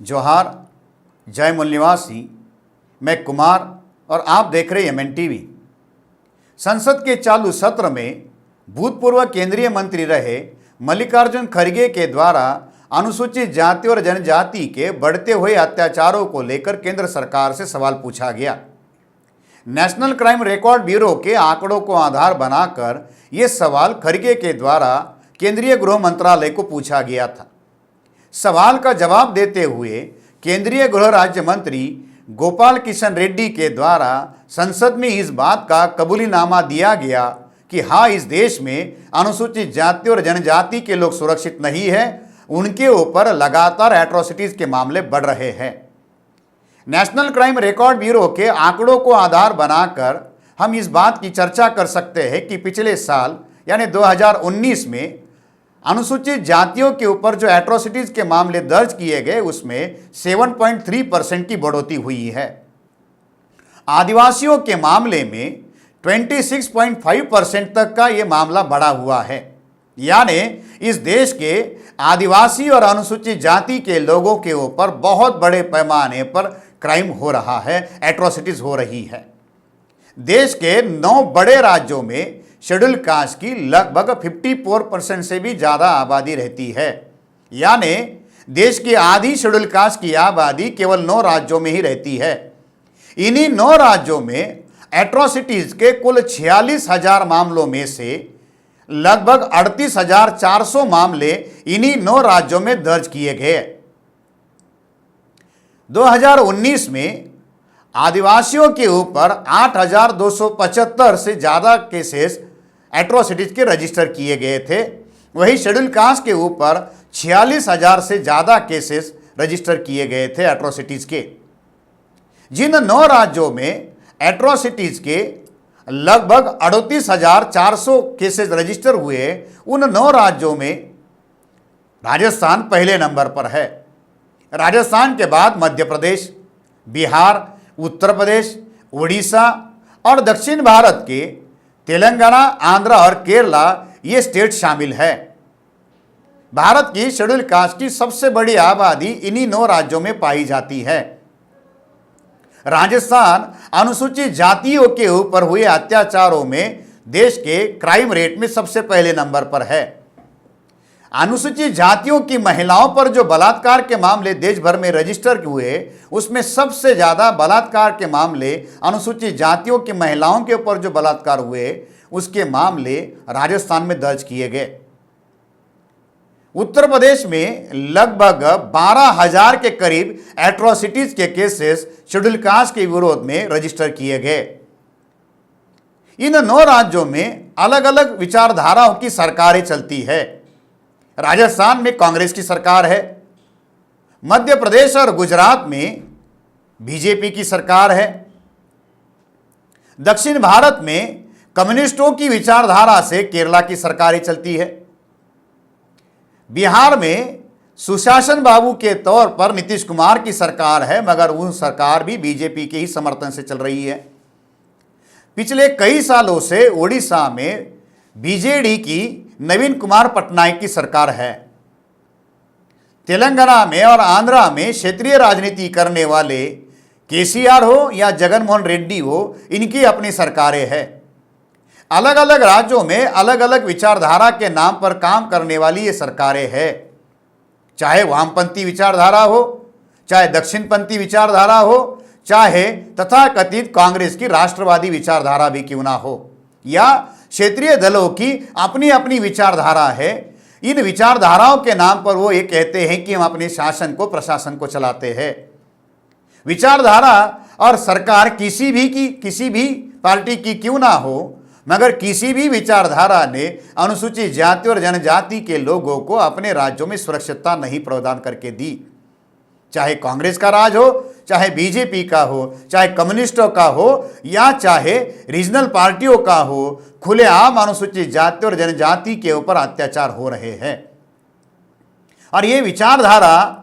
जोहार, जय मूल निवासी। मैं कुमार और आप देख रहे हैं MN TV। संसद के चालू सत्र में भूतपूर्व केंद्रीय मंत्री रहे मल्लिकार्जुन खड़गे के द्वारा अनुसूचित जाति और जनजाति के बढ़ते हुए अत्याचारों को लेकर केंद्र सरकार से सवाल पूछा गया। नेशनल क्राइम रिकॉर्ड ब्यूरो के आंकड़ों को आधार बनाकर ये सवाल खड़गे के द्वारा केंद्रीय गृह मंत्रालय को पूछा गया था। सवाल का जवाब देते हुए केंद्रीय गृह राज्य मंत्री गोपाल कृष्ण रेड्डी के द्वारा संसद में इस बात का कबूलीनामा दिया गया कि हाँ, इस देश में अनुसूचित जाति और जनजाति के लोग सुरक्षित नहीं है, उनके ऊपर लगातार एट्रोसिटीज के मामले बढ़ रहे हैं। नेशनल क्राइम रिकॉर्ड ब्यूरो के आंकड़ों को आधार बनाकर हम इस बात की चर्चा कर सकते हैं कि पिछले साल यानी 2019 में अनुसूचित जातियों के ऊपर जो एट्रोसिटीज के मामले दर्ज किए गए उसमें 7.3% की बढ़ोतरी हुई है। आदिवासियों के मामले में 26.5% तक का ये मामला बढ़ा हुआ है। यानी इस देश के आदिवासी और अनुसूचित जाति के लोगों के ऊपर बहुत बड़े पैमाने पर क्राइम हो रहा है, एट्रोसिटीज हो रही है। देश के 9 बड़े राज्यों में शेड्यूल कास्ट की लगभग 54% से भी ज़्यादा आबादी रहती है। यानी देश की आधी शेड्यूल कास्ट की आबादी केवल 9 राज्यों में ही रहती है। इन्हीं 9 राज्यों में एट्रोसिटीज के कुल 46,000 मामलों में से लगभग 38,400 मामले इन्हीं 9 राज्यों में दर्ज किए गए। 2019 में आदिवासियों के ऊपर 8,275 से ज़्यादा केसेस एट्रोसिटीज के रजिस्टर किए गए थे। वही शेड्यूल कास्ट के ऊपर 46,000 से ज़्यादा केसेस रजिस्टर किए गए थे एट्रोसिटीज के। जिन 9 राज्यों में एट्रोसिटीज के लगभग 38,400 केसेस रजिस्टर हुए, उन 9 राज्यों में राजस्थान पहले नंबर पर है। राजस्थान के बाद मध्य प्रदेश, बिहार, उत्तर प्रदेश, उड़ीसा और दक्षिण भारत के तेलंगाना, आंध्र और केरला ये स्टेट शामिल है। भारत की शेड्यूल कास्ट की सबसे बड़ी आबादी इन्हीं 9 राज्यों में पाई जाती है। राजस्थान अनुसूचित जातियों के ऊपर हुए अत्याचारों में देश के क्राइम रेट में सबसे पहले नंबर पर है। अनुसूचित जातियों की महिलाओं पर जो बलात्कार के मामले देश भर में रजिस्टर हुए, उसमें सबसे ज़्यादा बलात्कार के मामले अनुसूचित जातियों की महिलाओं के ऊपर जो बलात्कार हुए उसके मामले राजस्थान में दर्ज किए गए। उत्तर प्रदेश में लगभग 12,000 के करीब एट्रोसिटीज के केसेस शेड्यूल कास्ट के विरोध में रजिस्टर किए गए। इन 9 राज्यों में अलग अलग विचारधाराओं की सरकारें चलती है। राजस्थान में कांग्रेस की सरकार है, मध्य प्रदेश और गुजरात में बीजेपी की सरकार है, दक्षिण भारत में कम्युनिस्टों की विचारधारा से केरला की सरकारें चलती है, बिहार में सुशासन बाबू के तौर पर नीतीश कुमार की सरकार है, मगर वो सरकार भी बीजेपी के ही समर्थन से चल रही है। पिछले कई सालों से ओडिशा में बीजेडी की नवीन कुमार पटनायक की सरकार है। तेलंगाना में और आंध्रा में क्षेत्रीय राजनीति करने वाले केसीआर हो या जगनमोहन रेड्डी हो, इनकी अपनी सरकारें हैं। अलग अलग राज्यों में अलग अलग विचारधारा के नाम पर काम करने वाली ये सरकारें हैं। चाहे वामपंथी विचारधारा हो, चाहे दक्षिणपंथी विचारधारा हो, चाहे तथाकथित कांग्रेस की राष्ट्रवादी विचारधारा भी क्यों ना हो, या क्षेत्रीय दलों की अपनी अपनी विचारधारा है। इन विचारधाराओं के नाम पर वो ये कहते हैं कि हम अपने शासन को, प्रशासन को चलाते हैं। विचारधारा और सरकार किसी भी पार्टी की क्यों ना हो, मगर किसी भी विचारधारा ने अनुसूचित जाति और जनजाति के लोगों को अपने राज्यों में सुरक्षितता नहीं प्रदान करके दी। चाहे कांग्रेस का राज हो, चाहे बीजेपी का हो, चाहे कम्युनिस्टों का हो, या चाहे रीजनल पार्टियों का हो, खुलेआम अनुसूचित जाति और जनजाति के ऊपर अत्याचार हो रहे हैं। और ये विचारधारा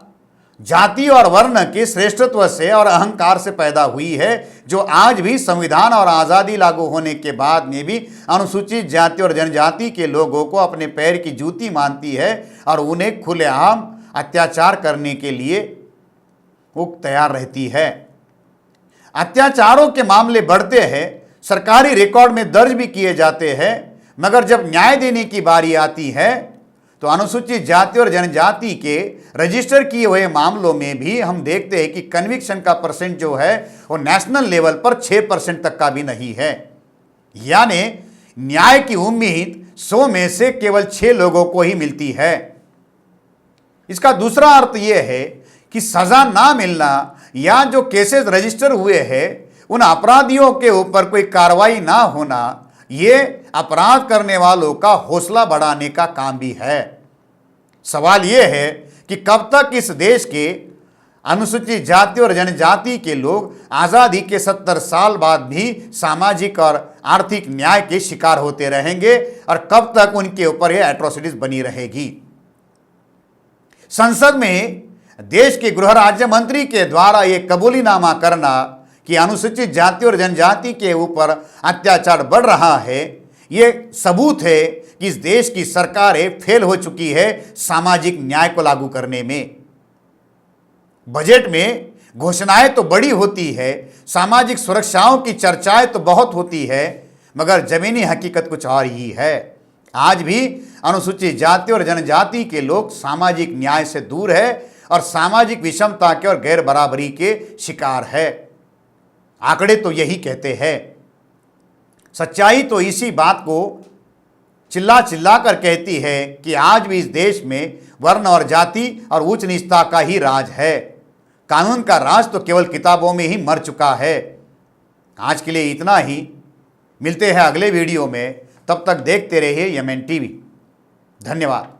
जाति और वर्ण के श्रेष्ठत्व से और अहंकार से पैदा हुई है, जो आज भी संविधान और आज़ादी लागू होने के बाद में भी अनुसूचित जाति और जनजाति के लोगों को अपने पैर की जूती मानती है और उन्हें खुलेआम अत्याचार करने के लिए वो तैयार रहती है। अत्याचारों के मामले बढ़ते हैं, सरकारी रिकॉर्ड में दर्ज भी किए जाते हैं, मगर जब न्याय देने की बारी आती है तो अनुसूचित जाति और जनजाति के रजिस्टर किए हुए मामलों में भी हम देखते हैं कि कन्विक्शन का परसेंट जो है वो नेशनल लेवल पर 6% तक का भी नहीं है। यानी न्याय की उम्मीद 100 में से केवल 6 लोगों को ही मिलती है। इसका दूसरा अर्थ यह है कि सजा ना मिलना या जो केसेस रजिस्टर हुए हैं उन अपराधियों के ऊपर कोई कार्रवाई ना होना, ये अपराध करने वालों का हौसला बढ़ाने का काम भी है। सवाल यह है कि कब तक इस देश के अनुसूचित जाति और जनजाति के लोग आज़ादी के 70 साल बाद भी सामाजिक और आर्थिक न्याय के शिकार होते रहेंगे और कब तक उनके ऊपर यह एट्रोसिटीज बनी रहेगी। संसद में देश के गृह राज्य मंत्री के द्वारा यह कबूलीनामा करना कि अनुसूचित जाति और जनजाति के ऊपर अत्याचार बढ़ रहा है, ये सबूत है कि इस देश की सरकारें फेल हो चुकी है सामाजिक न्याय को लागू करने में। बजट में घोषणाएं तो बड़ी होती है, सामाजिक सुरक्षाओं की चर्चाएं तो बहुत होती है, मगर जमीनी हकीकत कुछ और ही है। आज भी अनुसूचित जाति और जनजाति के लोग सामाजिक न्याय से दूर है और सामाजिक विषमता के और गैर बराबरी के शिकार है। आंकड़े तो यही कहते हैं। सच्चाई तो इसी बात को चिल्ला चिल्ला कर कहती है कि आज भी इस देश में वर्ण और जाति और उच्च नीचता का ही राज है। कानून का राज तो केवल किताबों में ही मर चुका है। आज के लिए इतना ही, मिलते हैं अगले वीडियो में, तब तक देखते रहिए यमन टीवी। धन्यवाद।